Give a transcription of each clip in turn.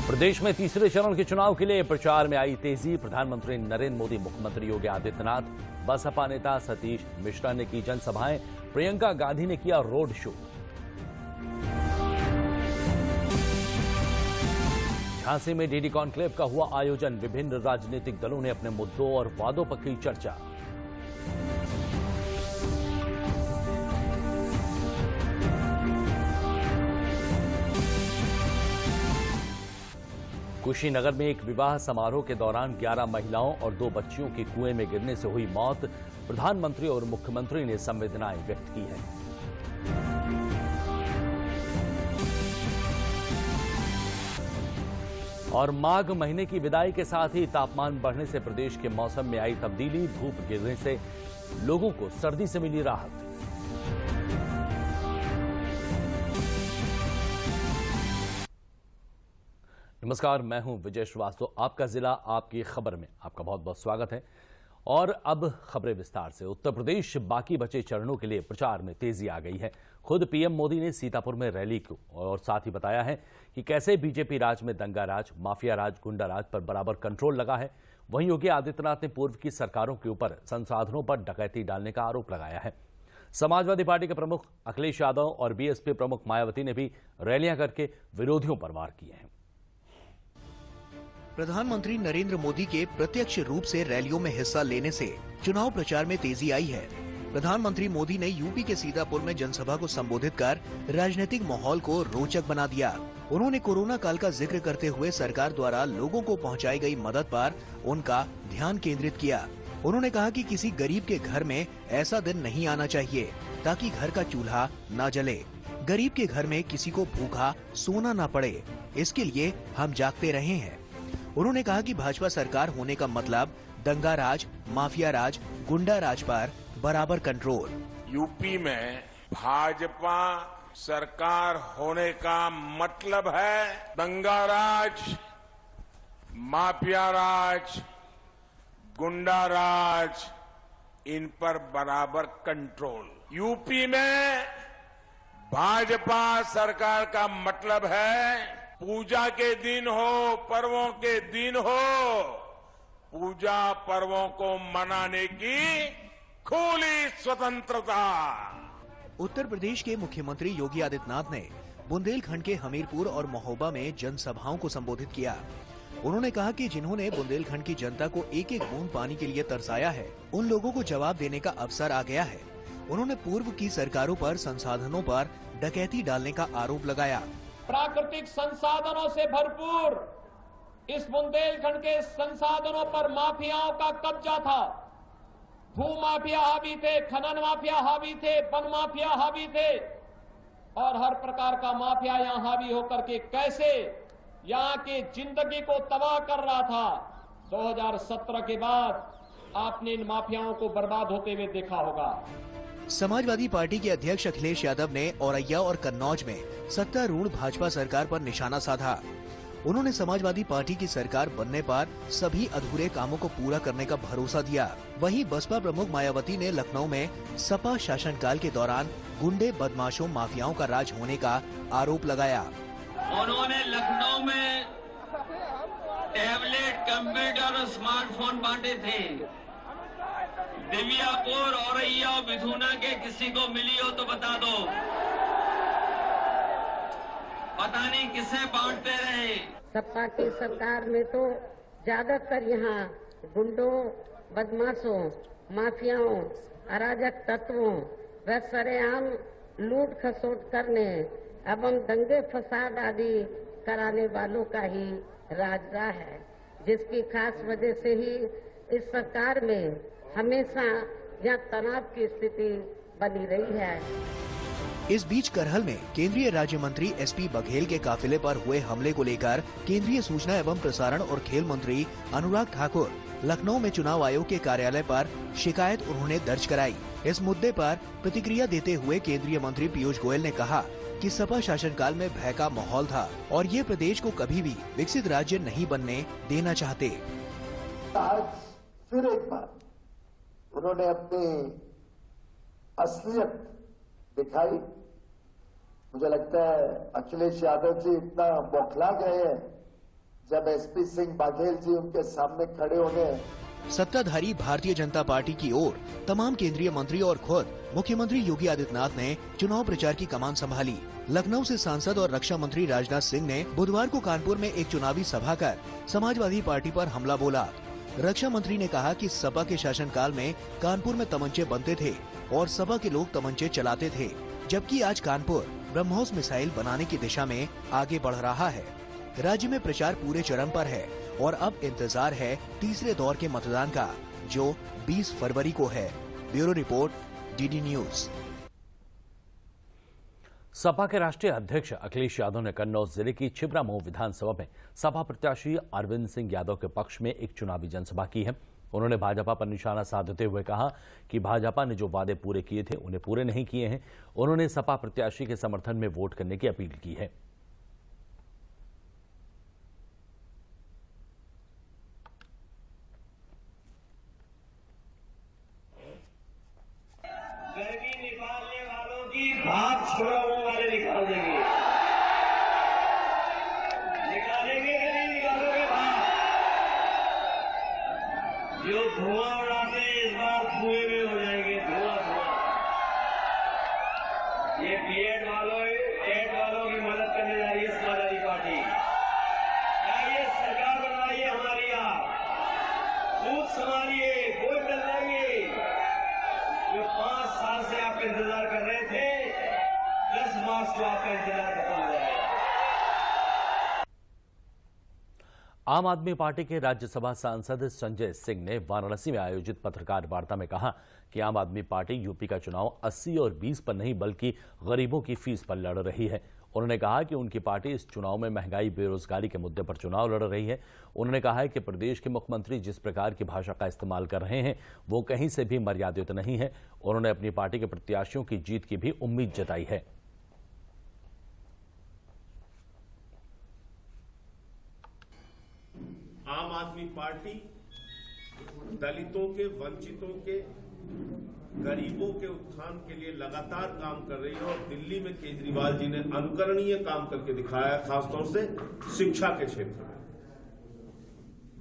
प्रदेश में तीसरे चरण के चुनाव के लिए प्रचार में आई तेजी। प्रधानमंत्री नरेंद्र मोदी, मुख्यमंत्री योगी आदित्यनाथ, बसपा नेता सतीश मिश्रा ने की जनसभाएं, प्रियंका गांधी ने किया रोड शो। झांसी में डीडी कॉन्क्लेव का हुआ आयोजन। विभिन्न राजनीतिक दलों ने अपने मुद्दों और वादों पर की चर्चा। कुशीनगर में एक विवाह समारोह के दौरान 11 महिलाओं और 2 बच्चियों की कुएं में गिरने से हुई मौत। प्रधानमंत्री और मुख्यमंत्री ने संवेदनाएं व्यक्त की हैं। और माघ महीने की विदाई के साथ ही तापमान बढ़ने से प्रदेश के मौसम में आई तब्दीली। धूप गिरने से लोगों को सर्दी से मिली राहत। नमस्कार, मैं हूं विजय श्रीवास्तव। आपका जिला आपकी खबर में आपका बहुत बहुत स्वागत है। और अब खबरें विस्तार से। उत्तर प्रदेश बाकी बचे चरणों के लिए प्रचार में तेजी आ गई है। खुद पीएम मोदी ने सीतापुर में रैली की और साथ ही बताया है कि कैसे बीजेपी राज में दंगा राज, माफिया राज, गुंडा राज पर बराबर कंट्रोल लगा है। वहीं योगी आदित्यनाथ ने पूर्व की सरकारों के ऊपर संसाधनों पर डकैती डालने का आरोप लगाया है। समाजवादी पार्टी के प्रमुख अखिलेश यादव और बीएसपी प्रमुख मायावती ने भी रैलियां करके विरोधियों पर वार किए हैं। प्रधानमंत्री नरेंद्र मोदी के प्रत्यक्ष रूप से रैलियों में हिस्सा लेने से चुनाव प्रचार में तेजी आई है। प्रधानमंत्री मोदी ने यूपी के सीतापुर में जनसभा को संबोधित कर राजनीतिक माहौल को रोचक बना दिया। उन्होंने कोरोना काल का जिक्र करते हुए सरकार द्वारा लोगों को पहुंचाई गई मदद पर उनका ध्यान केंद्रित किया। उन्होंने कहा कि किसी गरीब के घर में ऐसा दिन नहीं आना चाहिए ताकि घर का चूल्हा न जले। गरीब के घर में किसी को भूखा सोना न पड़े, इसके लिए हम जागते रहे हैं। उन्होंने कहा कि भाजपा सरकार होने का मतलब दंगा राज, माफिया राज, गुंडा राज पर बराबर कंट्रोल। यूपी में भाजपा सरकार होने का मतलब है दंगा राज, माफिया राज, गुंडा राज, इन पर बराबर कंट्रोल। यूपी में भाजपा सरकार का मतलब है पूजा के दिन हो, पर्वों के दिन हो, पूजा पर्वों को मनाने की खुली स्वतंत्रता। उत्तर प्रदेश के मुख्यमंत्री योगी आदित्यनाथ ने बुंदेलखंड के हमीरपुर और महोबा में जनसभाओं को संबोधित किया। उन्होंने कहा कि जिन्होंने बुंदेलखंड की जनता को एक एक बूंद पानी के लिए तरसाया है, उन लोगों को जवाब देने का अवसर आ गया है। उन्होंने पूर्व की सरकारों पर संसाधनों पर डकैती डालने का आरोप लगाया। प्राकृतिक संसाधनों से भरपूर इस बुंदेलखंड के संसाधनों पर माफियाओं का कब्जा था। भू माफिया हावी थे, खनन माफिया हावी थे, वन माफिया हावी थे और हर प्रकार का माफिया यहां हावी होकर के कैसे यहां की जिंदगी को तबाह कर रहा था। 2017 के बाद आपने इन माफियाओं को बर्बाद होते हुए देखा होगा। समाजवादी पार्टी के अध्यक्ष अखिलेश यादव ने औरैया और कन्नौज में सत्तारूढ़ भाजपा सरकार पर निशाना साधा। उन्होंने समाजवादी पार्टी की सरकार बनने पर सभी अधूरे कामों को पूरा करने का भरोसा दिया। वहीं बसपा प्रमुख मायावती ने लखनऊ में सपा शासनकाल के दौरान गुंडे, बदमाशों, माफियाओं का राज होने का आरोप लगाया। उन्होंने लखनऊ में टैबलेट, कंप्यूटर और स्मार्टफोन बांटे थे। दिव्यापुर, औरैया, मिथुना के किसी को मिली हो तो बता दो। पता नहीं किसे बांटते रहे। सपा की सरकार में तो ज्यादातर यहाँ गुंडों, बदमाशों, माफियाओं, अराजक तत्वों व सरेआम लूट खसोट करने एवं दंगे फसाद आदि कराने वालों का ही राज रहा है, जिसकी खास वजह से ही इस सरकार में हमेशा यहाँ तनाव की स्थिति बनी रही है। इस बीच करहल में केंद्रीय राज्य मंत्री एसपी बघेल के काफिले पर हुए हमले को लेकर केंद्रीय सूचना एवं प्रसारण और खेल मंत्री अनुराग ठाकुर लखनऊ में चुनाव आयोग के कार्यालय पर शिकायत उन्होंने दर्ज कराई। इस मुद्दे पर प्रतिक्रिया देते हुए केंद्रीय मंत्री पीयूष गोयल ने कहा कि सपा शासनकाल में भय का माहौल था और ये प्रदेश को कभी भी विकसित राज्य नहीं बनने देना चाहते। आज फिर एक बार उन्होंने अपनी असलियत दिखाई। मुझे लगता है अखिलेश यादव जी इतना बौखला गए हैं जब एसपी सिंह बाघेल जी उनके सामने खड़े होने सत्ताधारी भारतीय जनता पार्टी की ओर तमाम केंद्रीय मंत्री और खुद मुख्यमंत्री योगी आदित्यनाथ ने चुनाव प्रचार की कमान संभाली। लखनऊ से सांसद और रक्षा मंत्री राजनाथ सिंह ने बुधवार को कानपुर में एक चुनावी सभा कर समाजवादी पार्टी पर हमला बोला। रक्षा मंत्री ने कहा कि सपा के शासनकाल में कानपुर में तमंचे बनते थे और सपा के लोग तमंचे चलाते थे, जबकि आज कानपुर ब्रह्मोस मिसाइल बनाने की दिशा में आगे बढ़ रहा है। राज्य में प्रचार पूरे चरम पर है और अब इंतजार है तीसरे दौर के मतदान का, जो 20 फरवरी को है। Bureau report, DD news. Sapa के राष्ट्रीय अध्यक्ष अखिलेश यादव ने कन्नौज जिले की छिबरामऊ विधानसभा में सपा प्रत्याशी अरविंद सिंह यादव के पक्ष में एक चुनावी जनसभा की है। उन्होंने भाजपा पर निशाना साधते हुए कहा कि भाजपा ने जो वादे पूरे किए थे उन्हें पूरे नहीं किए हैं। उन्होंने सपा प्रत्याशी के समर्थन में वोट करने की अपील की है। गर्मी निकालने वालों की भाग छोड़ाने वाले निकाल देंगे। निकालेंगे कि नहीं निकालोगे भाग? जो धुआं उड़ाते हैं इस बार धुएं में हो जाएंगे, धुआं धुआं। ये बीएड वालों की मदद करने जा रही है समाजवादी पार्टी। आइए सरकार बनाइए हमारी, आप खूब संभालिए, वोट डलवाइए। जो 5 साल से आप इंतजार कर रहे थे, 10 मार्च को आपका इंतजार खत्म हो जाएगा। आम आदमी पार्टी के राज्यसभा सांसद संजय सिंह ने वाराणसी में आयोजित पत्रकार वार्ता में कहा कि आम आदमी पार्टी यूपी का चुनाव 80 और 20 पर नहीं बल्कि गरीबों की फीस पर लड़ रही है। उन्होंने कहा कि उनकी पार्टी इस चुनाव में महंगाई, बेरोजगारी के मुद्दे पर चुनाव लड़ रही है। उन्होंने कहा है कि प्रदेश के मुख्यमंत्री जिस प्रकार की भाषा का इस्तेमाल कर रहे हैं वो कहीं से भी मर्यादित नहीं है। उन्होंने अपनी पार्टी के प्रत्याशियों की जीत की भी उम्मीद जताई है। आम आदमी पार्टी दलितों के, वंचितों के, गरीबों के उत्थान के लिए लगातार काम कर रही है और दिल्ली में केजरीवाल जी ने अनुकरणीय काम करके दिखाया, खासतौर से शिक्षा के क्षेत्र में।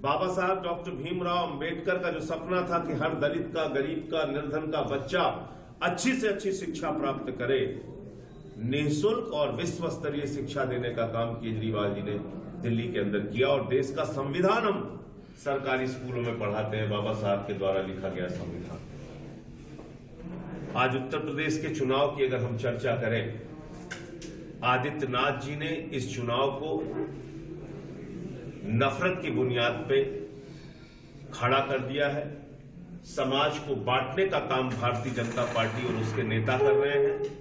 बाबा साहब डॉक्टर भीमराव अंबेडकर का जो सपना था कि हर दलित का, गरीब का, निर्धन का बच्चा अच्छी से अच्छी शिक्षा प्राप्त करे, निःशुल्क और विश्व स्तरीय शिक्षा देने का काम केजरीवाल जी ने दिल्ली के अंदर किया। और देश का संविधान हम सरकारी स्कूलों में पढ़ाते हैं, बाबा साहब के द्वारा लिखा गया संविधान। आज उत्तर प्रदेश के चुनाव की अगर हम चर्चा करें, आदित्यनाथ जी ने इस चुनाव को नफरत की बुनियाद पे खड़ा कर दिया है। समाज को बांटने का काम भारतीय जनता पार्टी और उसके नेता कर रहे हैं।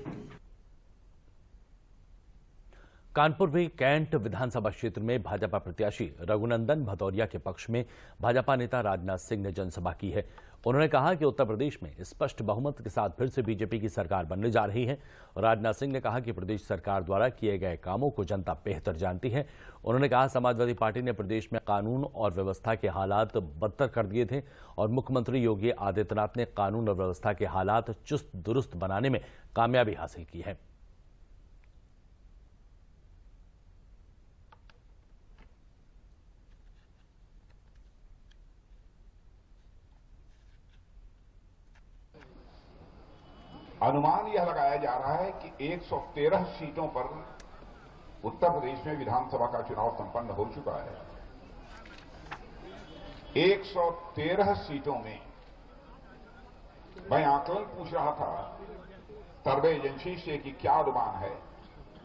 कानपुर में कैंट विधानसभा क्षेत्र में भाजपा प्रत्याशी रघुनंदन भदौरिया के पक्ष में भाजपा नेता राजनाथ सिंह ने जनसभा की है। उन्होंने कहा कि उत्तर प्रदेश में स्पष्ट बहुमत के साथ फिर से बीजेपी की सरकार बनने जा रही है। राजनाथ सिंह ने कहा कि प्रदेश सरकार द्वारा किए गए कामों को जनता बेहतर जानती है। उन्होंने कहा समाजवादी पार्टी ने प्रदेश में कानून और व्यवस्था के हालात बदतर कर दिए थे और मुख्यमंत्री योगी आदित्यनाथ ने कानून और व्यवस्था के हालात चुस्त दुरुस्त बनाने में कामयाबी हासिल की है। अनुमान यह लगाया जा रहा है कि 113 सीटों पर उत्तर प्रदेश में विधानसभा का चुनाव संपन्न हो चुका है। 113 सीटों में मैं आकलन पूछ रहा था सर्वे एजेंसी से कि क्या अनुमान है,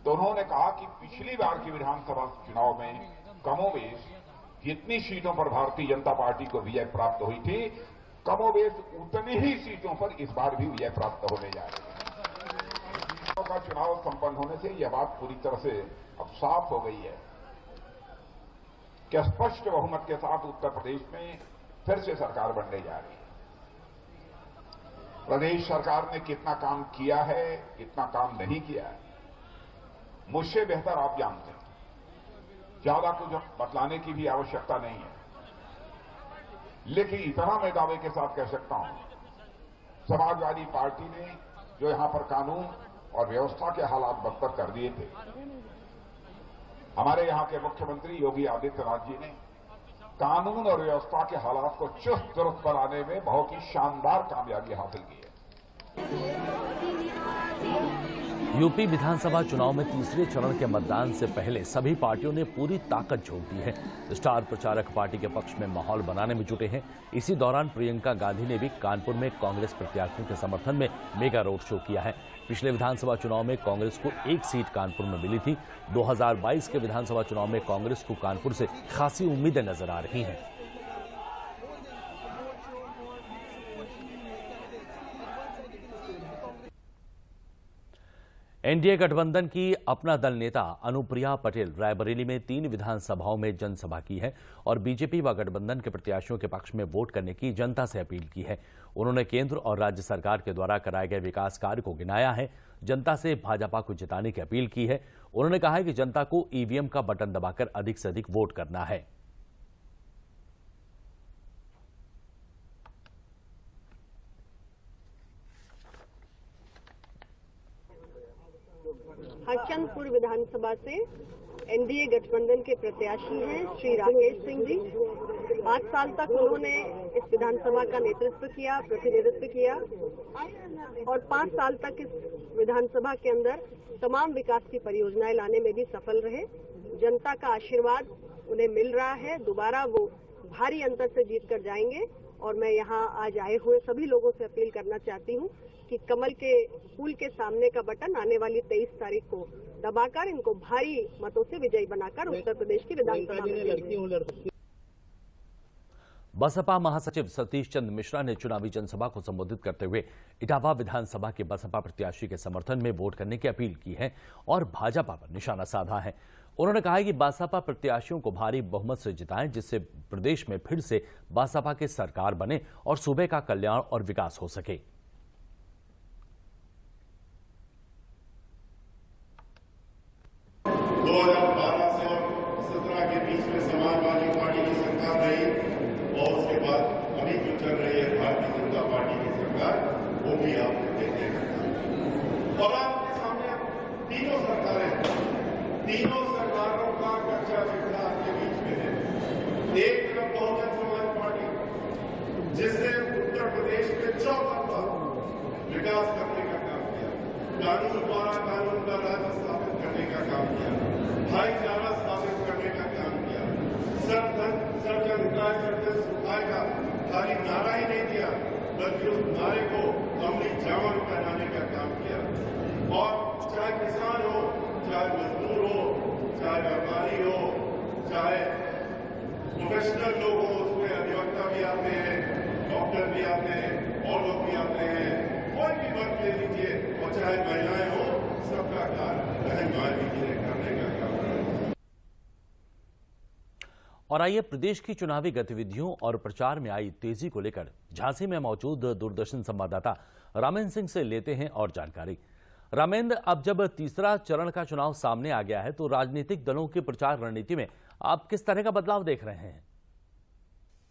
तो उन्होंने कहा कि पिछली बार की विधानसभा चुनाव में कमोबेश जितनी सीटों पर भारतीय जनता पार्टी को विजय प्राप्त हुई थी, कमोबेश उतनी ही सीटों पर इस बार भी विजय प्राप्त होने जा रही है। का चुनाव संपन्न होने से यह बात पूरी तरह से अब साफ हो गई है कि स्पष्ट बहुमत के साथ उत्तर प्रदेश में फिर से सरकार बनने जा रही है। प्रदेश सरकार ने कितना काम किया है, कितना काम नहीं किया है, मुझसे बेहतर आप जानते हैं। ज्यादा कुछ बतलाने की भी आवश्यकता नहीं है, लेकिन इतना मैं दावे के साथ कह सकता हूं, समाजवादी पार्टी ने जो यहां पर कानून और व्यवस्था के हालात बदतर कर दिए थे, हमारे यहाँ के मुख्यमंत्री योगी आदित्यनाथ जी ने कानून और व्यवस्था के हालात को चुस्त दुरुस्त बनाने में बहुत ही शानदार कामयाबी हासिल की है। यूपी विधानसभा चुनाव में तीसरे चरण के मतदान से पहले सभी पार्टियों ने पूरी ताकत झोंक दी है। स्टार प्रचारक पार्टी के पक्ष में माहौल बनाने में जुटे हैं। इसी दौरान प्रियंका गांधी ने भी कानपुर में कांग्रेस प्रत्याशियों के समर्थन में मेगा रोड शो किया है। पिछले विधानसभा चुनाव में कांग्रेस को एक सीट कानपुर में मिली थी। 2022 के विधानसभा चुनाव में कांग्रेस को कानपुर से खासी उम्मीदें नजर आ रही हैं। एनडीए गठबंधन की अपना दल नेता अनुप्रिया पटेल रायबरेली में 3 विधानसभाओं में जनसभा की है और बीजेपी व गठबंधन के प्रत्याशियों के पक्ष में वोट करने की जनता से अपील की है। उन्होंने केंद्र और राज्य सरकार के द्वारा कराए गए विकास कार्य को गिनाया है। जनता से भाजपा को जिताने की अपील की है। उन्होंने कहा है कि जनता को ईवीएम का बटन दबाकर अधिक से अधिक वोट करना है। हरचंदपुर विधानसभा से एनडीए गठबंधन के प्रत्याशी हैं श्री राकेश सिंह जी। 5 साल तक उन्होंने इस विधानसभा का नेतृत्व किया, प्रतिनिधित्व किया और 5 साल तक इस विधानसभा के अंदर तमाम विकास की परियोजनाएं लाने में भी सफल रहे। जनता का आशीर्वाद उन्हें मिल रहा है। दोबारा वो भारी अंतर से जीत कर जाएंगे और मैं यहाँ आज आए हुए सभी लोगों से अपील करना चाहती हूँ कि कमल के फूल के सामने का बटन आने वाली 23 तारीख को दबाकर इनको भारी मतों से विजयी बनाकर उत्तर प्रदेश की विधानसभा में। बसपा महासचिव सतीश चंद्र मिश्रा ने चुनावी जनसभा को संबोधित करते हुए इटावा विधानसभा के बसपा प्रत्याशी के समर्थन में वोट करने की अपील की है और भाजपा पर निशाना साधा है। उन्होंने कहा है कि बसपा प्रत्याशियों को भारी बहुमत से जिताएं, जिससे प्रदेश में फिर से बसपा की सरकार बने और सूबे का कल्याण और विकास हो सके। 2012 से और 17 के बीच में समाजवादी पार्टी की सरकार रही और उसके बाद अभी जो चल रही है भारतीय जनता पार्टी की सरकार, वो भी आप देखने का। और आपके सामने तीनों सरकारों का कच्चा चिट्ठा आपके बीच में है। एक तरफ बहुजन समाज पार्टी, जिसने उत्तर प्रदेश में चौतरफा विकास करने का काम किया, कानून द्वारा कानून का राज स्थापित करने का काम किया, भाईचारा स्थापित करने का काम किया, सर्वजन हिताय सर्वजन सुखाय का खाली नारा ही नहीं दिया, बल्कि उस नारे को अमली जामन पहनाने का काम किया। और चाहे किसान हो, चाहे मजदूर हो, चाहे व्यापारी हो, चाहे प्रोफेशनल लोग हो, उसमें अधिवक्ता भी आते हैं, डॉक्टर भी आते हैं, और लोग भी आते हैं, कोई भी वर्ग ले लीजिए, और चाहे महिलाएं हो, सबका कार्य बहन भाई जी ने करने का काम है। और आइए प्रदेश की चुनावी गतिविधियों और प्रचार में आई तेजी को लेकर झांसी में मौजूद दूरदर्शन संवाददाता रामेंद्र सिंह से लेते हैं और जानकारी। रामेंद्र, अब जब तीसरा चरण का चुनाव सामने आ गया है तो राजनीतिक दलों की प्रचार रणनीति में आप किस तरह का बदलाव देख रहे हैं?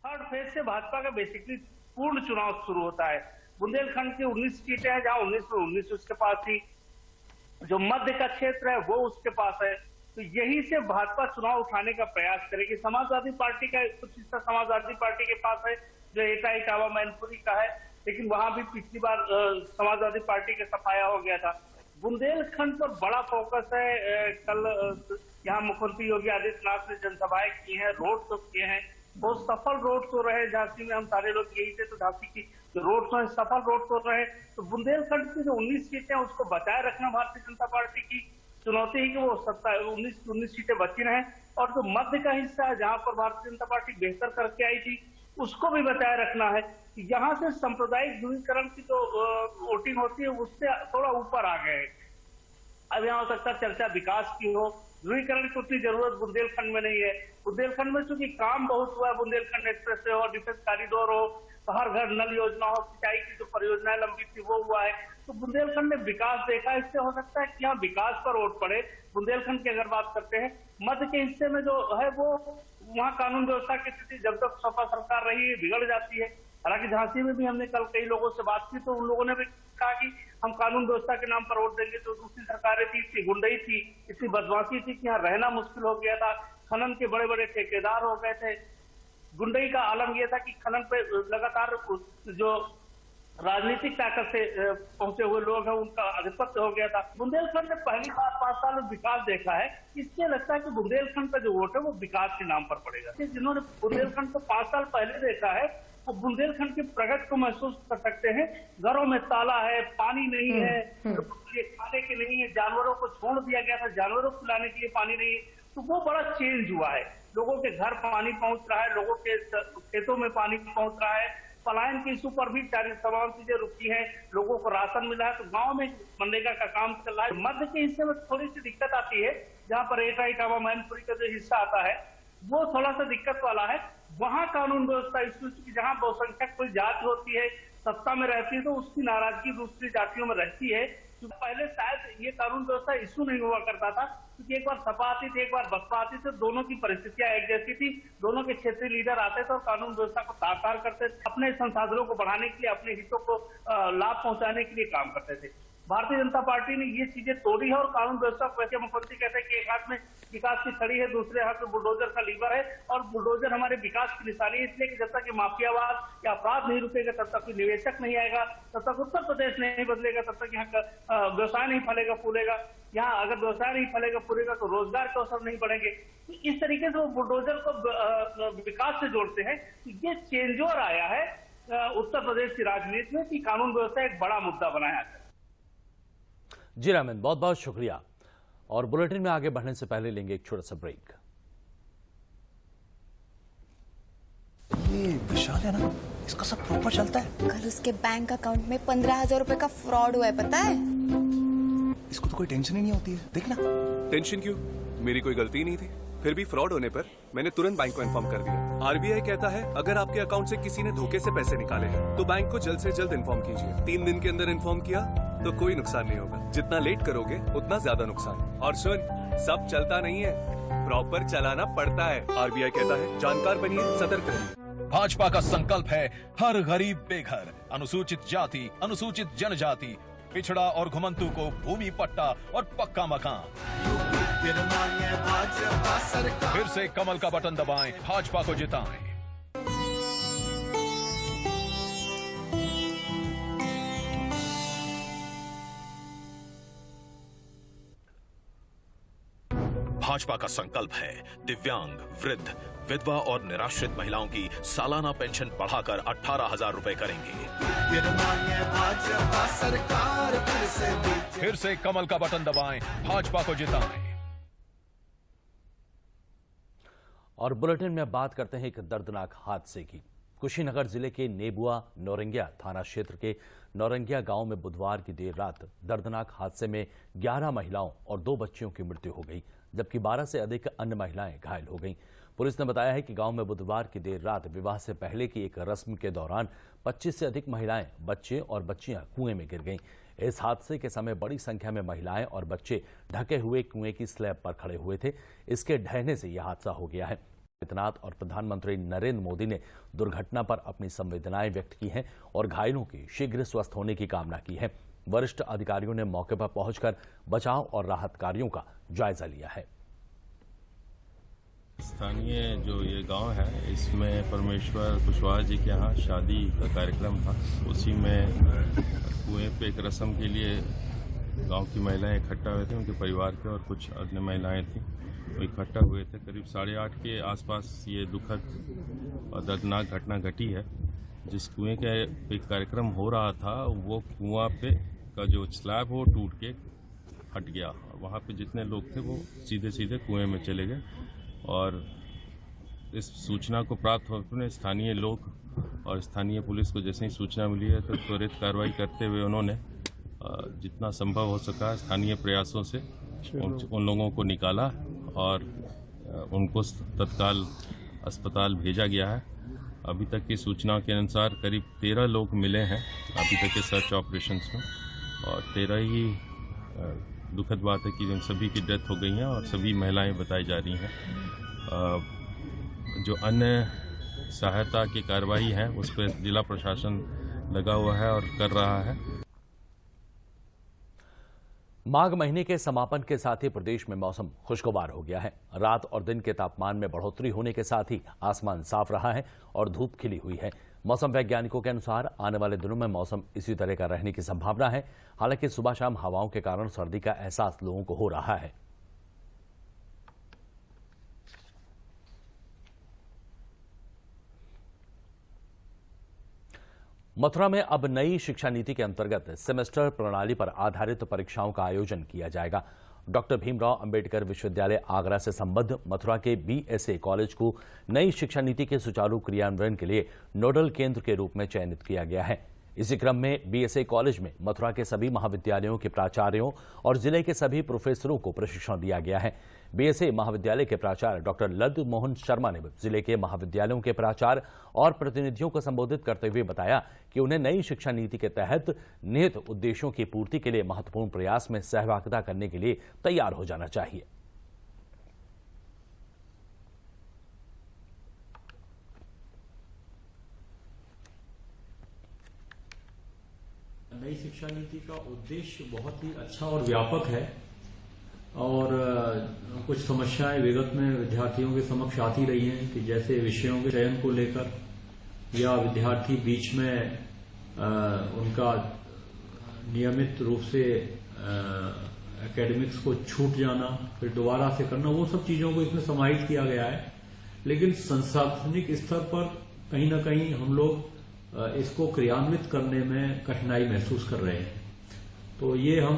थर्ड फेज से भाजपा का बेसिकली पूर्ण चुनाव शुरू होता है। बुंदेलखंड की 19 सीटें हैं, जहां 19 में 19 उसके पास थी, जो मध्य का क्षेत्र है वो उसके पास है। तो यही से भाजपा चुनाव उठाने का प्रयास करेगी। समाजवादी पार्टी का कुछ हिस्सा समाजवादी पार्टी के पास है, जो एटा इटावा मैनपुरी का है, लेकिन वहां भी पिछली बार समाजवादी पार्टी का सफाया हो गया था। बुंदेलखंड पर बड़ा फोकस है। कल यहाँ मुख्यमंत्री योगी आदित्यनाथ ने जनसभाएं की हैं, रोड शो किए हैं, बहुत सफल रोड शो रहे। झांसी में हम सारे लोग यही थे, तो झांसी की जो रोड शो है सफल रोड शो रहे। तो बुंदेलखंड की जो 19 सीटें उसको बचाए रखना भारतीय जनता पार्टी की चुनौती है कि वो 19 सीटें बची रहें, और जो मध्य का हिस्सा है जहां पर भारतीय जनता पार्टी बेहतर करके आई थी उसको भी बचाए रखना है। यहाँ से सांप्रदायिक ध्रुवीकरण की जो वोटिंग होती है उससे थोड़ा ऊपर आ गए। अब यहाँ हो सकता है चर्चा विकास की हो, ध्रुवीकरण की उतनी जरूरत बुंदेलखंड में नहीं है। बुंदेलखंड में चूंकि काम बहुत हुआ है, बुंदेलखंड एक्सप्रेस वे हो, डिफेंस कॉरिडोर हो, हर घर नल योजना हो, सिंचाई की जो परियोजनाएं लंबी थी वो हुआ है। तो बुंदेलखंड में विकास देखा, इससे हो सकता है कि यहाँ विकास पर वोट पड़े। बुंदेलखंड की अगर बात करते हैं, मध्य के हिस्से में जो है वो वहाँ कानून व्यवस्था की स्थिति जब तक सपा सरकार रही है बिगड़ जाती है। हालांकि झांसी में भी हमने कल कई लोगों से बात की तो उन लोगों ने भी कहा कि हम कानून व्यवस्था के नाम पर वोट देंगे। तो दूसरी सरकारें थी, इतनी गुंडई थी, इतनी बदमाशी थी कि यहाँ रहना मुश्किल हो गया था। खनन के बड़े बड़े ठेकेदार हो गए थे। गुंडई का आलम यह था कि खनन पे लगातार जो राजनीतिक ताकत से पहुंचे हुए लोग हैं उनका आधिपत्य हो गया था। बुंदेलखंड ने पहली बार 5 साल में विकास देखा है, इसलिए लगता है कि बुंदेलखंड का जो वोट है वो विकास के नाम पर पड़ेगा। जिन्होंने बुंदेलखंड को 5 साल पहले देखा है वो बुंदेलखंड की प्रगति को महसूस कर सकते हैं। घरों में ताला है, पानी नहीं है, खाने के नहीं है, जानवरों को छोड़ दिया गया था, जानवरों को खिलाने के लिए पानी नहीं है। तो वो बड़ा चेंज हुआ है। लोगों के घर पानी पहुंच रहा है, लोगों के खेतों में पानी पहुंच रहा है। पलायन के इशू पर भी तमाम चीजें रुकी हैं, लोगों को राशन मिला है। तो गांव में मनरेगा का काम चल रहा है। मध्य के हिस्से में थोड़ी सी दिक्कत आती है, जहां पर एटा इटावा मैनपुरी का जो हिस्सा आता है वो थोड़ा सा दिक्कत वाला है। वहां कानून व्यवस्था इशू की जहां बहुसंख्यक कोई जाति होती है, सत्ता में रहती है, तो उसकी नाराजगी दूसरी जातियों में रहती है। पहले शायद ये कानून व्यवस्था इशू नहीं हुआ करता था, क्योंकि एक बार सपा आती थी, एक बार बसपा आती थी, दोनों की परिस्थितियां एक जैसी थी। दोनों के क्षेत्रीय लीडर आते थे और कानून व्यवस्था को साकार करते थे, अपने संसाधनों को बढ़ाने के लिए, अपने हितों को लाभ पहुंचाने के लिए काम करते थे। भारतीय जनता पार्टी ने ये चीजें तोड़ी है और कानून व्यवस्था को वैसे मुख्यमंत्री कहते हैं कि एक हाथ में विकास की छड़ी है, दूसरे हाथ में बुलडोजर का लीवर है। और बुलडोजर हमारे विकास की निशानी है, इसलिए कि जब तक माफियावाद या अपराध नहीं रुकेगा तब तक कोई निवेशक नहीं आएगा, तब तक उत्तर प्रदेश नहीं बदलेगा, तब तक यहाँ का व्यवसाय नहीं फलेगा फूलेगा। यहाँ अगर व्यवसाय नहीं फलेगा फूलेगा तो रोजगार के अवसर नहीं बढ़ेंगे। तो इस तरीके से वो बुलडोजर को विकास से जोड़ते हैं। ये चेंज ओवर आया है उत्तर प्रदेश की राजनीति में कि कानून व्यवस्था एक बड़ा मुद्दा बनाया है। जी रामन, बहुत बहुत शुक्रिया। और बुलेटिन में आगे बढ़ने से पहले लेंगे एक छोटा सा ब्रेक। ये विशाल है ना, इसका सब प्रॉपर चलता है। कल उसके बैंक अकाउंट में 15,000 रुपए का फ्रॉड हुआ है, पता है? इसको तो कोई टेंशन ही नहीं होती है, देखना। टेंशन क्यों? मेरी कोई गलती नहीं थी। फिर भी फ्रॉड होने पर मैंने तुरंत बैंक को इन्फॉर्म कर दिया। आरबीआई कहता है अगर आपके अकाउंट से किसी ने धोखे से पैसे निकाले हैं तो बैंक को जल्द से जल्द इन्फॉर्म कीजिए। 3 दिन के अंदर इन्फॉर्म किया तो कोई नुकसान नहीं होगा। जितना लेट करोगे उतना ज्यादा नुकसान। और सुन, सब चलता नहीं है, प्रॉपर चलाना पड़ता है। आरबीआई कहता है जानकार बनिए, सतर्क रहिए। भाजपा का संकल्प है हर गरीब बेघर, अनुसूचित जाति, अनुसूचित जनजाति, पिछड़ा और घुमंतु को भूमि पट्टा और पक्का मकान। फिर से कमल का बटन दबाएं, भाजपा को जिताएं। भाजपा का संकल्प है दिव्यांग, वृद्ध, विधवा और निराश्रित महिलाओं की सालाना पेंशन बढ़ाकर 18,000 रुपए करेंगे। फिर से कमल का बटन दबाएं, भाजपा को जिताएं। और बुलेटिन में बात करते हैं एक दर्दनाक हादसे की। कुशीनगर जिले के नेबुआ नौरंगिया थाना क्षेत्र के नौरंगिया गांव में बुधवार की देर रात दर्दनाक हादसे में 11 महिलाओं और 2 बच्चियों की मृत्यु हो गई, जबकि 12 से अधिक अन्य महिलाएं घायल हो गईं। पुलिस ने बताया है कि गांव में बुधवार की देर रात विवाह से पहले की एक रस्म के दौरान 25 से अधिक महिलाएं, बच्चे और बच्चियां कुएं में गिर गईं। इस हादसे के समय बड़ी संख्या में महिलाएं और बच्चे ढके हुए कुएं की स्लैब पर खड़े हुए थे। इसके ढहने से यह हादसा हो गया है। और प्रधानमंत्री नरेंद्र मोदी ने दुर्घटना पर अपनी संवेदनाएं व्यक्त की हैं और घायलों की शीघ्र स्वस्थ होने की कामना की है। वरिष्ठ अधिकारियों ने मौके पर पहुंचकर बचाव और राहत कार्यों का जायजा लिया है। स्थानीय जो ये गांव है, इसमें परमेश्वर कुशवाहा जी के यहाँ शादी का कार्यक्रम था। उसी में कुएं पे एक रस्म के लिए गांव की महिलाएं इकट्ठा हुए थे, उनके परिवार के और कुछ अन्य महिलाएं थीं, वो इकट्ठा हुए थे। करीब 8:30 के आसपास ये दुखद और दर्दनाक घटना घटी है। जिस कुएं का एक कार्यक्रम हो रहा था, वो कुआं पे का जो स्लैब हो टूट के हट गया। वहाँ पे जितने लोग थे वो सीधे सीधे कुएं में चले गए। और इस सूचना को प्राप्त होने स्थानीय लोग और स्थानीय पुलिस को जैसे ही सूचना मिली है तो त्वरित कार्रवाई करते हुए उन्होंने जितना संभव हो सका स्थानीय प्रयासों से उन लोगों को निकाला और उनको तत्काल अस्पताल भेजा गया है। अभी तक की सूचना के अनुसार करीब 13 लोग मिले हैं अभी तक के सर्च ऑपरेशंस में, और 13 ही दुखद बात है कि सभी की डेथ हो गई हैं और सभी महिलाएं बताई जा रही हैं। जो अन्य सहायता की कार्रवाई है उस पर जिला प्रशासन लगा हुआ है और कर रहा है। माघ महीने के समापन के साथ ही प्रदेश में मौसम खुशगवार हो गया है। रात और दिन के तापमान में बढ़ोतरी होने के साथ ही आसमान साफ रहा है और धूप खिली हुई है। मौसम वैज्ञानिकों के अनुसार आने वाले दिनों में मौसम इसी तरह का रहने की संभावना है। हालांकि सुबह शाम हवाओं के कारण सर्दी का एहसास लोगों को हो रहा है। मथुरा में अब नई शिक्षा नीति के अंतर्गत सेमेस्टर प्रणाली पर आधारित परीक्षाओं का आयोजन किया जाएगा। डॉक्टर भीमराव अंबेडकर विश्वविद्यालय आगरा से संबद्ध मथुरा के बीएसए कॉलेज को नई शिक्षा नीति के सुचारू क्रियान्वयन के लिए नोडल केंद्र के रूप में चयनित किया गया है। इसी क्रम में बीएसए कॉलेज में मथुरा के सभी महाविद्यालयों के प्राचार्यों और जिले के सभी प्रोफेसरों को प्रशिक्षण दिया गया है। बीएसए महाविद्यालय के प्राचार्य डॉक्टर ललित मोहन शर्मा ने जिले के महाविद्यालयों के प्राचार्य और प्रतिनिधियों को संबोधित करते हुए बताया कि उन्हें नई शिक्षा नीति के तहत निहित उद्देश्यों की पूर्ति के लिए महत्वपूर्ण प्रयास में सहभागिता करने के लिए तैयार हो जाना चाहिए। नई शिक्षा नीति का उद्देश्य बहुत ही अच्छा और व्यापक है और कुछ समस्याएं विगत में विद्यार्थियों के समक्ष आती रही हैं कि जैसे विषयों के चयन को लेकर या विद्यार्थी बीच में उनका नियमित रूप से एकेडमिक्स को छूट जाना फिर दोबारा से करना, वो सब चीजों को इसमें समाहित किया गया है। लेकिन संस्थानिक स्तर पर कहीं ना कहीं हम लोग इसको क्रियान्वित करने में कठिनाई महसूस कर रहे हैं। तो ये हम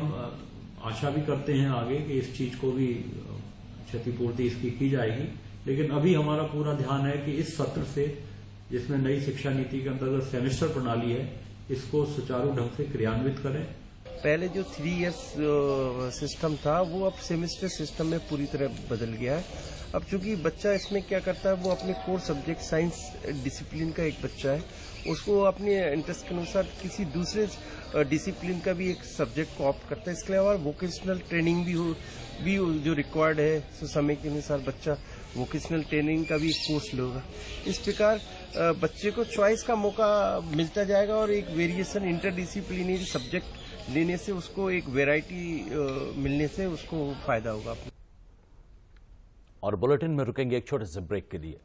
आशा भी करते हैं आगे कि इस चीज को भी क्षतिपूर्ति इसकी की जाएगी। लेकिन अभी हमारा पूरा ध्यान है कि इस सत्र से जिसमें नई शिक्षा नीति के अंतर्गत सेमेस्टर प्रणाली है, इसको सुचारू ढंग से क्रियान्वित करें। पहले जो 3 इयर्स सिस्टम था वो अब सेमेस्टर सिस्टम में पूरी तरह बदल गया है। अब चूंकि बच्चा इसमें क्या करता है, वो अपने कोर सब्जेक्ट साइंस डिसिप्लिन का एक बच्चा है, उसको अपने इंटरेस्ट के अनुसार किसी दूसरे डिसिप्लिन का भी एक सब्जेक्ट को ऑप्ट करता है। इसके अलावा वोकेशनल ट्रेनिंग भी जो रिक्वायर्ड है, तो समय के अनुसार बच्चा वोकेशनल ट्रेनिंग का भी कोर्स लेगा। इस प्रकार बच्चे को चॉइस का मौका मिलता जाएगा और एक वेरिएशन इंटरडिसिप्लिनरी सब्जेक्ट लेने से उसको एक वैरायटी मिलने से उसको फायदा होगा। और बुलेटिन में रुकेंगे एक छोटे से ब्रेक के लिए।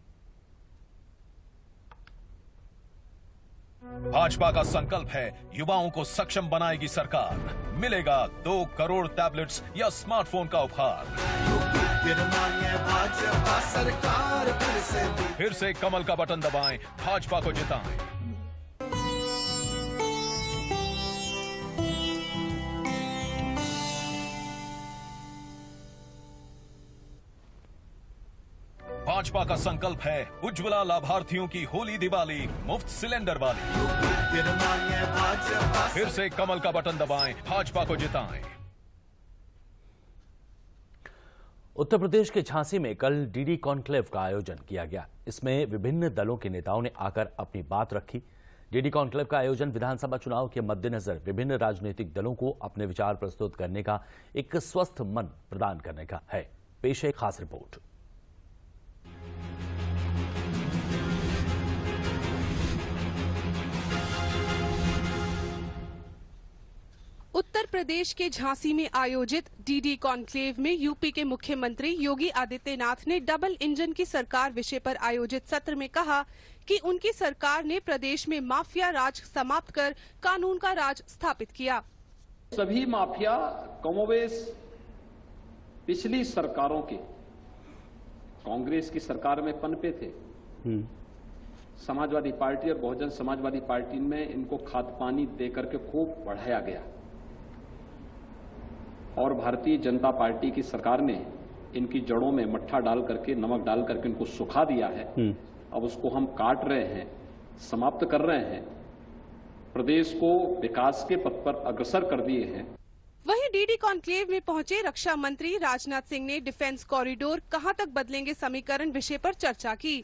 भाजपा का संकल्प है युवाओं को सक्षम बनाएगी सरकार। मिलेगा 2 करोड़ टैबलेट्स या स्मार्टफोन का उपहार। फिर से कमल का बटन दबाएं, भाजपा को जिताएं। भाजपा का संकल्प है उज्ज्वला लाभार्थियों की होली दिवाली मुफ्त सिलेंडर वाली। फिर से कमल का बटन दबाएं, भाजपा को जिताएं। उत्तर प्रदेश के झांसी में कल डीडी कॉन्क्लेव का आयोजन किया गया। इसमें विभिन्न दलों के नेताओं ने आकर अपनी बात रखी। डीडी कॉन्क्लेव का आयोजन विधानसभा चुनाव के मद्देनजर विभिन्न राजनीतिक दलों को अपने विचार प्रस्तुत करने का एक स्वस्थ मन प्रदान करने का है। पेश है खास रिपोर्ट। उत्तर प्रदेश के झांसी में आयोजित डीडी कॉन्क्लेव में यूपी के मुख्यमंत्री योगी आदित्यनाथ ने डबल इंजन की सरकार विषय पर आयोजित सत्र में कहा कि उनकी सरकार ने प्रदेश में माफिया राज समाप्त कर कानून का राज स्थापित किया। सभी माफिया कमोबेश पिछली सरकारों के, कांग्रेस की सरकार में पनपे थे। समाजवादी पार्टी और बहुजन समाजवादी पार्टी में इनको खाद पानी देकर के खूब बढ़ाया गया और भारतीय जनता पार्टी की सरकार ने इनकी जड़ों में मट्ठा डाल करके, नमक डाल करके इनको सुखा दिया है। अब उसको हम काट रहे हैं, समाप्त कर रहे हैं, प्रदेश को विकास के पथ पर अग्रसर कर दिए हैं। वहीं डीडी कॉन्क्लेव में पहुंचे रक्षा मंत्री राजनाथ सिंह ने डिफेंस कॉरिडोर कहां तक बदलेंगे समीकरण विषय पर चर्चा की।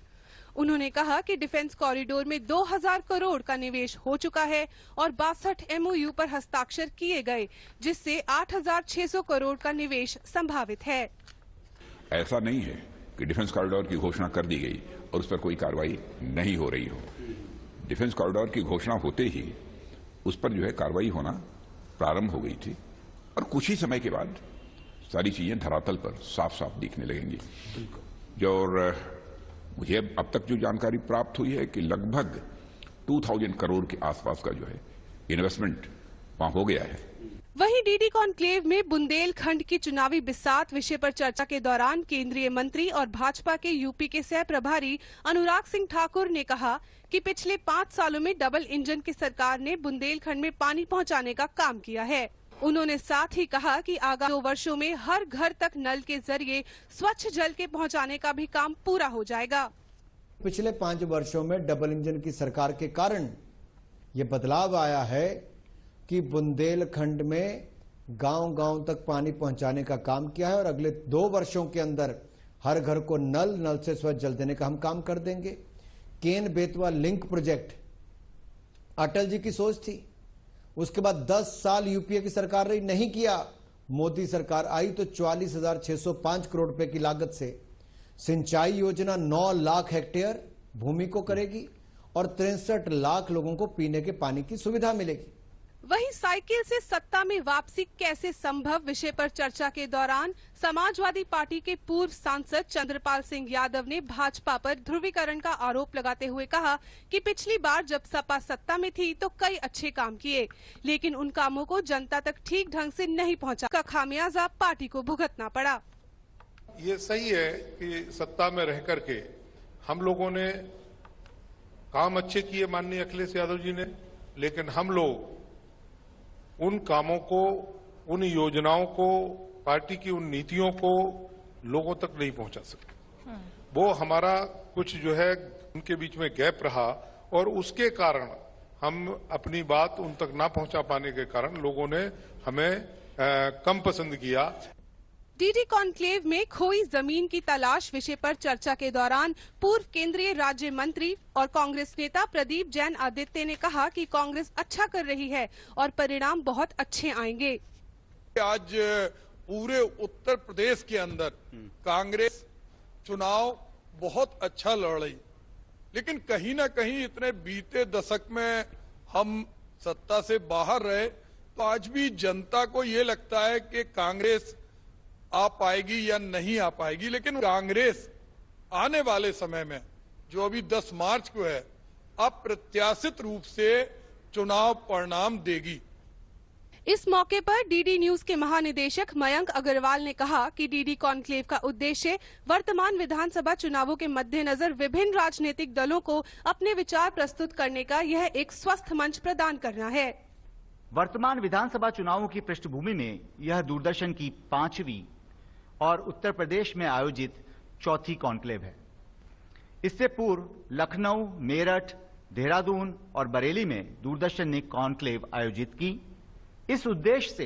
उन्होंने कहा कि डिफेंस कॉरिडोर में 2000 करोड़ का निवेश हो चुका है और 62 MOU पर हस्ताक्षर किए गए, जिससे 8600 करोड़ का निवेश संभावित है। ऐसा नहीं है कि डिफेंस कॉरिडोर की घोषणा कर दी गई और उस पर कोई कार्रवाई नहीं हो रही हो। डिफेंस कॉरिडोर की घोषणा होते ही उस पर जो है कार्रवाई होना प्रारंभ हो गई थी और कुछ ही समय के बाद सारी चीजें धरातल पर साफ साफ दिखने लगेंगी। और मुझे अब तक जो जानकारी प्राप्त हुई है कि लगभग 2000 करोड़ के आसपास का जो है इन्वेस्टमेंट वहां हो गया है। वहीं डीडी कॉन्क्लेव में बुंदेलखंड की चुनावी बिसात विषय पर चर्चा के दौरान केंद्रीय मंत्री और भाजपा के यूपी के सह प्रभारी अनुराग सिंह ठाकुर ने कहा कि पिछले 5 सालों में डबल इंजन की सरकार ने बुंदेलखंड में पानी पहुंचाने का काम किया है। उन्होंने साथ ही कहा कि आगामी 2 वर्षों में हर घर तक नल के जरिए स्वच्छ जल के पहुंचाने का भी काम पूरा हो जाएगा। पिछले 5 वर्षों में डबल इंजन की सरकार के कारण ये बदलाव आया है कि बुंदेलखंड में गांव-गांव तक पानी पहुंचाने का काम किया है और अगले 2 वर्षों के अंदर हर घर को नल से स्वच्छ जल देने का हम काम कर देंगे। केन बेतवा लिंक प्रोजेक्ट अटल जी की सोच थी, उसके बाद 10 साल यूपीए की सरकार रही, नहीं किया। मोदी सरकार आई तो 44,605 करोड़ रुपए की लागत से सिंचाई योजना 9 लाख हेक्टेयर भूमि को करेगी और 63 लाख लोगों को पीने के पानी की सुविधा मिलेगी। वहीं साइकिल से सत्ता में वापसी कैसे संभव विषय पर चर्चा के दौरान समाजवादी पार्टी के पूर्व सांसद चंद्रपाल सिंह यादव ने भाजपा पर ध्रुवीकरण का आरोप लगाते हुए कहा कि पिछली बार जब सपा सत्ता में थी तो कई अच्छे काम किए, लेकिन उन कामों को जनता तक ठीक ढंग से नहीं पहुंचा, का खामियाजा पार्टी को भुगतना पड़ा। ये सही है कि सत्ता में रह करके हम लोगों ने काम अच्छे किए माननीय अखिलेश यादव जी ने, लेकिन हम लोग उन कामों को, उन योजनाओं को, पार्टी की उन नीतियों को लोगों तक नहीं पहुंचा सके। वो हमारा कुछ जो है उनके बीच में गैप रहा और उसके कारण हम अपनी बात उन तक ना पहुंचा पाने के कारण लोगों ने हमें कम पसंद किया। डीडी कॉन्क्लेव में खोई जमीन की तलाश विषय पर चर्चा के दौरान पूर्व केंद्रीय राज्य मंत्री और कांग्रेस नेता प्रदीप जैन आदित्य ने कहा कि कांग्रेस अच्छा कर रही है और परिणाम बहुत अच्छे आएंगे। आज पूरे उत्तर प्रदेश के अंदर कांग्रेस चुनाव बहुत अच्छा लड़ रही, लेकिन कहीं ना कहीं इतने बीते दशक में हम सत्ता से बाहर रहे तो आज भी जनता को ये लगता है कि कांग्रेस आ पाएगी या नहीं आ पाएगी, लेकिन कांग्रेस आने वाले समय में जो अभी 10 मार्च को है अप्रत्याशित रूप से चुनाव परिणाम देगी। इस मौके पर डीडी न्यूज के महानिदेशक मयंक अग्रवाल ने कहा कि डीडी कॉन्क्लेव का उद्देश्य वर्तमान विधानसभा चुनावों के मद्देनजर विभिन्न राजनीतिक दलों को अपने विचार प्रस्तुत करने का यह एक स्वस्थ मंच प्रदान करना है। वर्तमान विधानसभा चुनावों की पृष्ठभूमि में यह दूरदर्शन की 5वीं और उत्तर प्रदेश में आयोजित 4थी कॉन्क्लेव है। इससे पूर्व लखनऊ, मेरठ, देहरादून और बरेली में दूरदर्शन ने कॉन्क्लेव आयोजित की, इस उद्देश्य से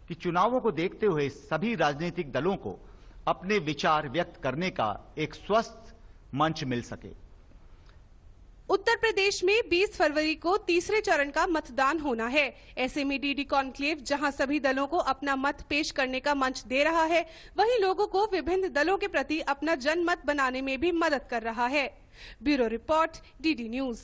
कि चुनावों को देखते हुए सभी राजनीतिक दलों को अपने विचार व्यक्त करने का एक स्वस्थ मंच मिल सके। उत्तर प्रदेश में 20 फरवरी को तीसरे चरण का मतदान होना है। ऐसे में डीडी कॉन्क्लेव जहां सभी दलों को अपना मत पेश करने का मंच दे रहा है, वहीं लोगों को विभिन्न दलों के प्रति अपना जनमत बनाने में भी मदद कर रहा है। Bureau report, DD news.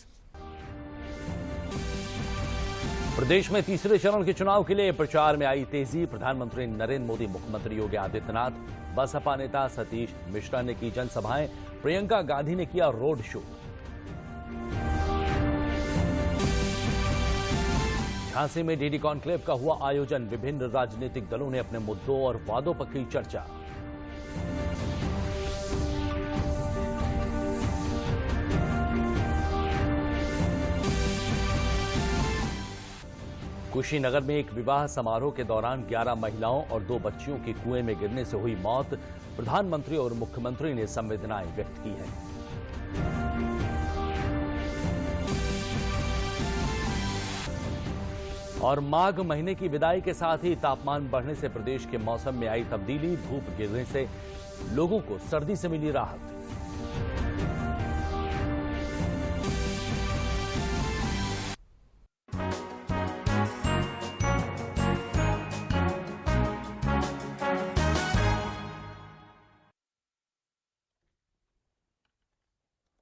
प्रदेश में तीसरे चरण के चुनाव के लिए प्रचार में आई तेजी। प्रधानमंत्री नरेंद्र मोदी, मुख्यमंत्री योगी आदित्यनाथ, बसपा नेता सतीश मिश्रा ने की जनसभाएं, प्रियंका गांधी ने किया रोड शो। झांसी में डीडी कॉन्क्लेव का हुआ आयोजन, विभिन्न राजनीतिक दलों ने अपने मुद्दों और वादों पर की चर्चा। कुशीनगर में एक विवाह समारोह के दौरान 11 महिलाओं और 2 बच्चियों की कुएं में गिरने से हुई मौत। प्रधानमंत्री और मुख्यमंत्री ने संवेदनाएं व्यक्त की हैं। और माघ महीने की विदाई के साथ ही तापमान बढ़ने से प्रदेश के मौसम में आई तब्दीली। धूप गिरने से लोगों को सर्दी से मिली राहत।